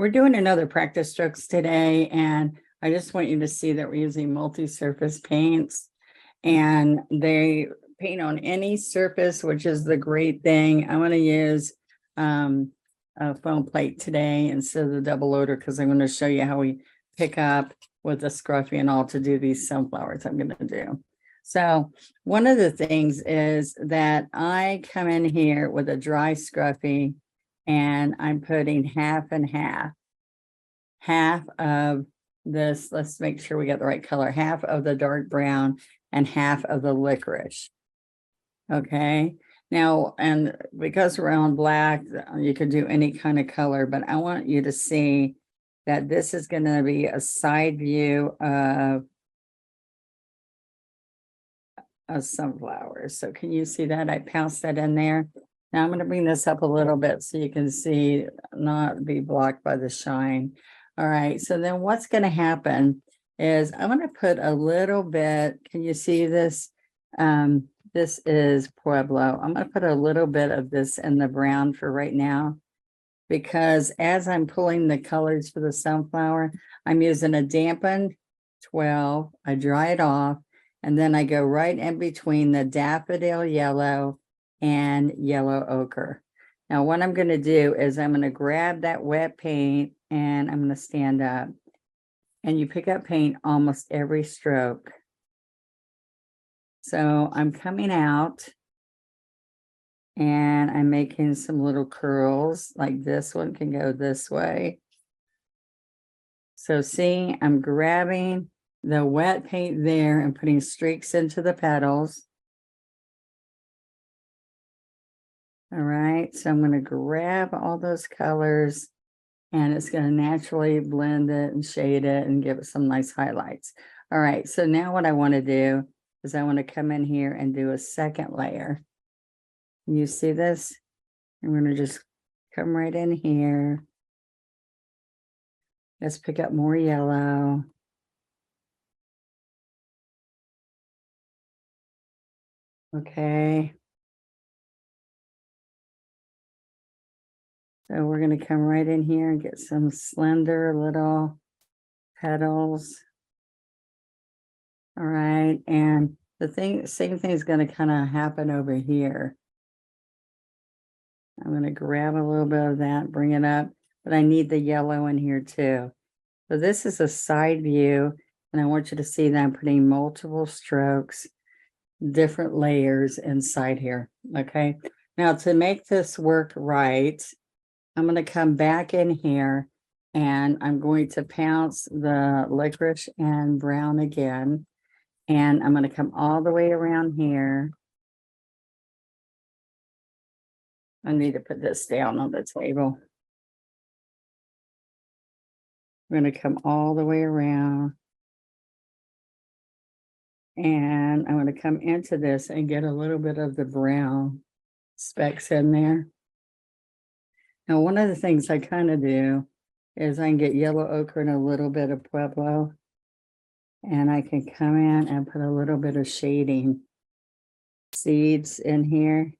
we're doing another practice strokes today, and I just want you to see that we're using multi-surface paints, and they paint on any surface, which is the great thing. I'm going to use a foam plate today instead of the double loader because I'm going to show you how we pick up with the scruffy and all to do these sunflowers I'm going to do. So one of the things is that I come in here with a dry scruffy and I'm putting half and half. Half of this, let's make sure we got the right color, half of the dark brown and half of the licorice. Okay, now, and because we're on black, you could do any kind of color, but I want you to see that this is going to be a side view of sunflowers. So can you see that? I pounced that in there. Now I'm going to bring this up a little bit so you can see, not be blocked by the shine. All right, so then what's going to happen is I'm going to put a little bit, can you see this? This is Pueblo. I'm going to put a little bit of this in the brown for right now, because as I'm pulling the colors for the sunflower, I'm using a dampened 12. I dry it off, and then I go right in between the daffodil yellow and yellow ochre. Now, what I'm going to do is I'm going to grab that wet paint and I'm going to stand up. And you pick up paint almost every stroke. So I'm coming out and I'm making some little curls, like this one can go this way. So see, I'm grabbing the wet paint there and putting streaks into the petals. All right, so I'm going to grab all those colors and it's going to naturally blend it and shade it and give it some nice highlights. All right, so now what I want to do is I want to come in here and do a second layer. You see this? I'm going to just come right in here. Let's pick up more yellow. Okay. So we're going to come right in here and get some slender little petals. All right, and the same thing is going to kind of happen over here. I'm going to grab a little bit of that, bring it up, but I need the yellow in here too. So this is a side view, and I want you to see that I'm putting multiple strokes, different layers inside here. Okay, now to make this work right, I'm going to come back in here and I'm going to pounce the licorice and brown again. And I'm going to come all the way around here. I need to put this down on the table. I'm going to come all the way around. And I'm going to come into this and get a little bit of the brown specks in there. Now, one of the things I kind of do is I can get yellow ochre and a little bit of Pueblo. And I can come in and put a little bit of shading seeds in here.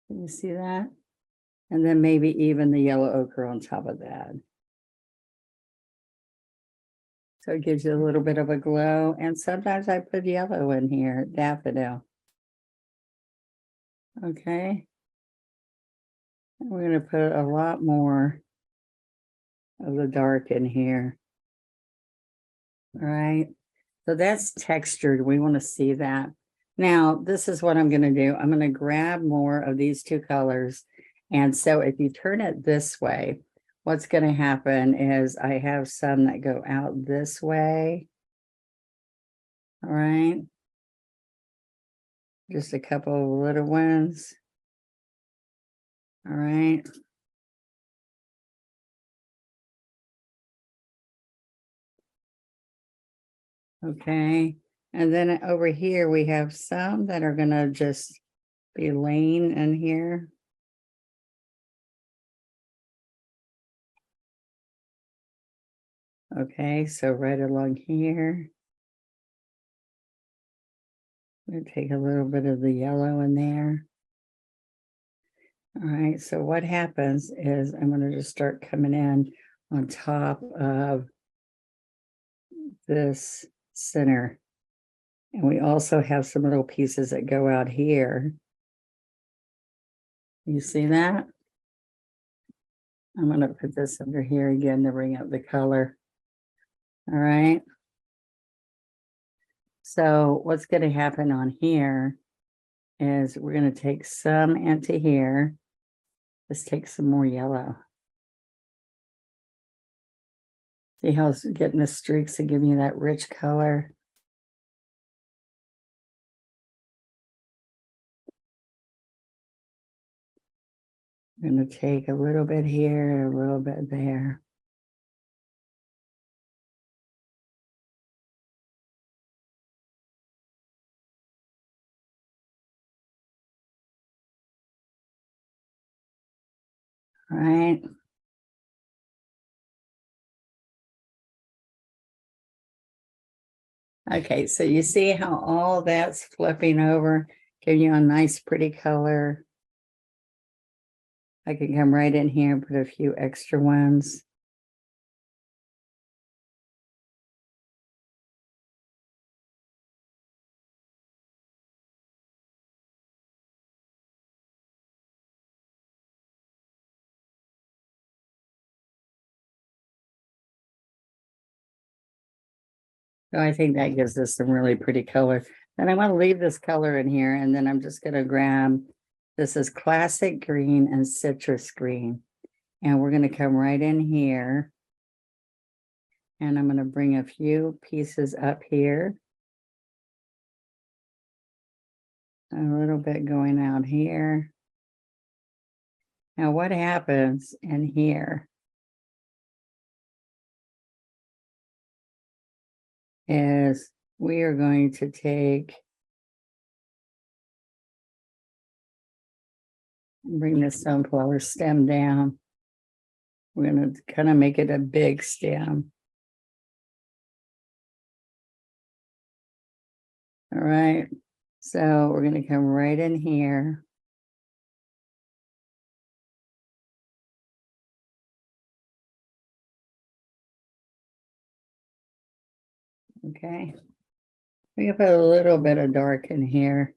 Can you see that? And then maybe even the yellow ochre on top of that. So it gives you a little bit of a glow. And sometimes I put yellow in here, daffodil. Okay. And we're going to put a lot more of the dark in here. All right. So that's textured. We want to see that. Now, this is what I'm going to do. I'm going to grab more of these two colors. And so if you turn it this way, what's going to happen is I have some that go out this way. All right. Just a couple of little ones. All right. Okay. And then over here, we have some that are going to just be laying in here. Okay, so right along here. I'm going to take a little bit of the yellow in there. All right, so what happens is I'm going to just start coming in on top of this center. And we also have some little pieces that go out here. You see that? I'm going to put this under here again to bring up the color. All right. So what's going to happen on here is we're going to take some into here. Let's take some more yellow. See how it's getting the streaks to give you that rich color. I'm going to take a little bit here, a little bit there. All right. Okay, so you see how all that's flipping over, give you a nice pretty color. I can come right in here and put a few extra ones. So I think that gives us some really pretty color. And I want to leave this color in here, and then I'm just going to grab, this is classic green and citrus green. And we're going to come right in here. And I'm going to bring a few pieces up here. A little bit going out here. Now what happens in here is we are going to take, bring the sunflower stem down. We're going to kind of make it a big stem. All right, so we're going to come right in here. Okay, we can put a little bit of dark in here.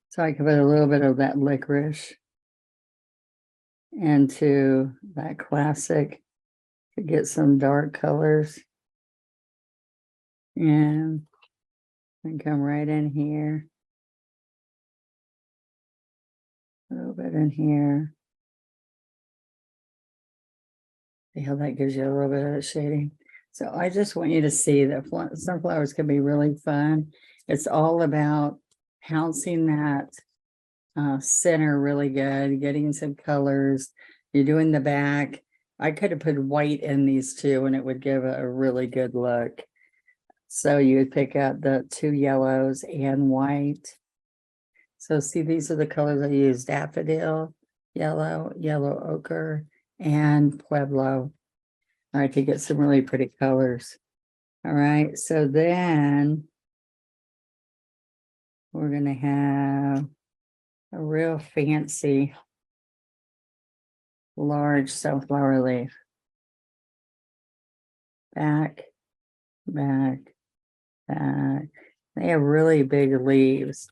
So I can put a little bit of that licorice into that classic to get some dark colors. And come right in here. A little bit in here. See how that gives you a little bit of shading. So I just want you to see that sunflowers can be really fun. It's all about pouncing that center really good, getting some colors. You're doing the back. I could have put white in these two and it would give a really good look. So you would pick out the 2 yellows and white. So see, these are the colors I used: daffodil, yellow, yellow ochre, and pueblo. All right, to get some really pretty colors. All right, so then we're gonna have a real fancy large sunflower leaf. Back, back, back. They have really big leaves.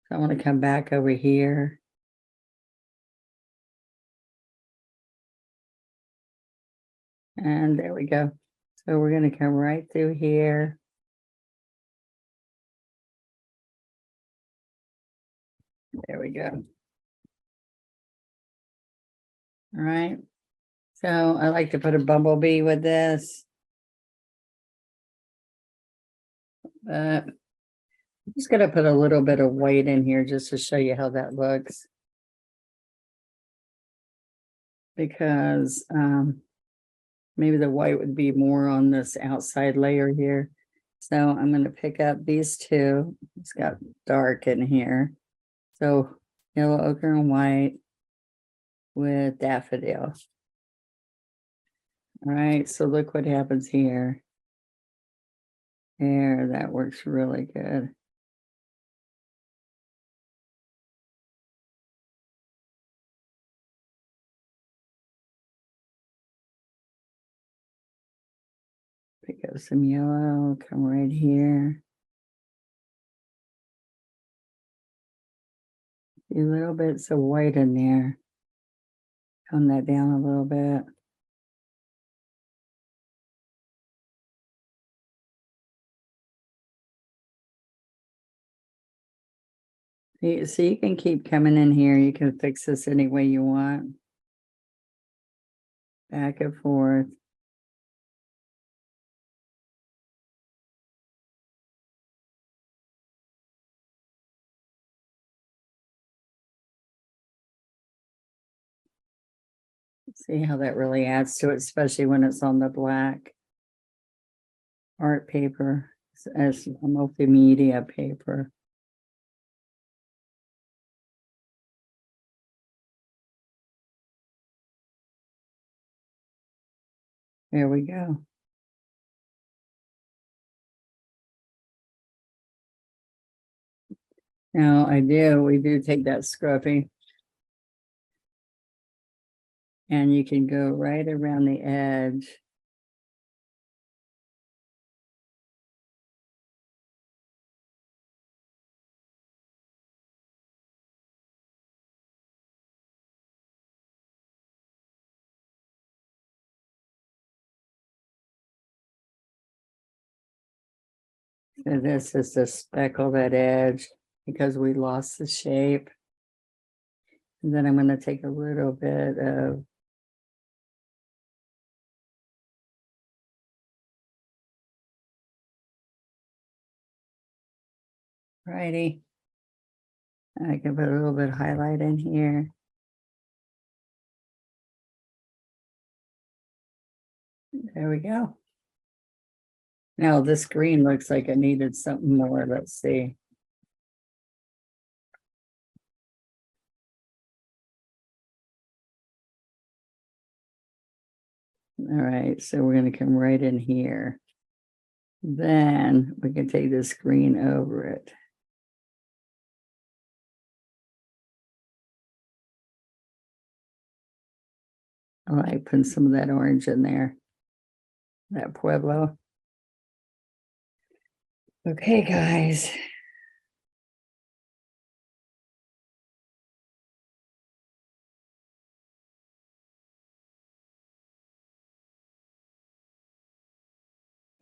So I want to come back over here. And there we go. So we're going to come right through here. There we go. All right. So I like to put a bumblebee with this. But I'm just going to put a little bit of white in here just to show you how that looks. Because maybe the white would be more on this outside layer here. So I'm going to pick up these two. It's got dark in here. So yellow ochre and white with daffodil. All right, so look what happens here. There, that works really good. Pick up some yellow, come right here. A few little bits of white in there. Tone that down a little bit. So you can keep coming in here. You can fix this any way you want. Back and forth. See how that really adds to it, especially when it's on the black art paper as a multimedia paper. There we go. Now we do take that scruffy and you can go right around the edge. So this is to speckle that edge because we lost the shape. And then I'm going to take a little bit of righty. I can put a little bit of highlight in here. There we go. Now this green looks like it needed something more. Let's see. All right, so we're going to come right in here. Then we can take this green over it. I like putting some of that orange in there. That Pueblo. Okay, guys.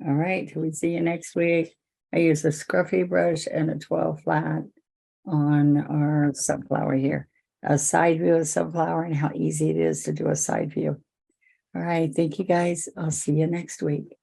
All right, till we see you next week. I use a scruffy brush and a 12 flat on our sunflower here. A side view of sunflower and how easy it is to do a side view. All right, thank you guys. I'll see you next week.